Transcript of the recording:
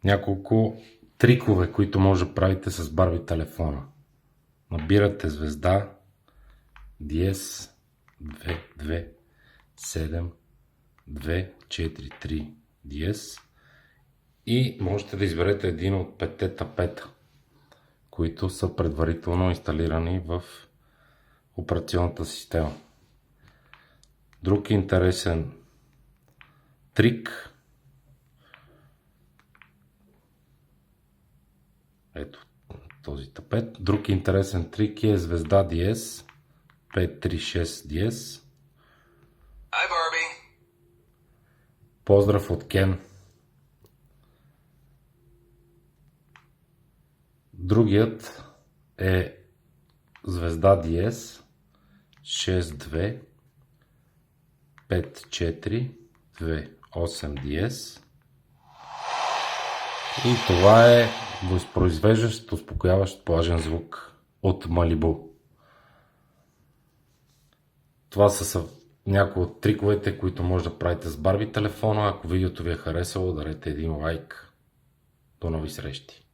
Няколко трикове, които може да правите с Барби телефона. Набирате звезда, диез, 2, 2, 7, 2, 4, 3, диез и можете да изберете един от 5 тапета, които са предварително инсталирани в операционната система. Друг интересен трик, ето този тапет. Друг интересен трик е звезда диез, 536 диез. Hi, Barbie. Поздрав от Кен. Другият е звезда диез, 6-2, 5-4, 2-8 диез. И това е възпроизвеждащ успокояващ плажен звук от Малибу. Това са някои от триковете, които може да правите с Барби телефона. Ако видеото ви е харесало, дарете един лайк. До нови срещи!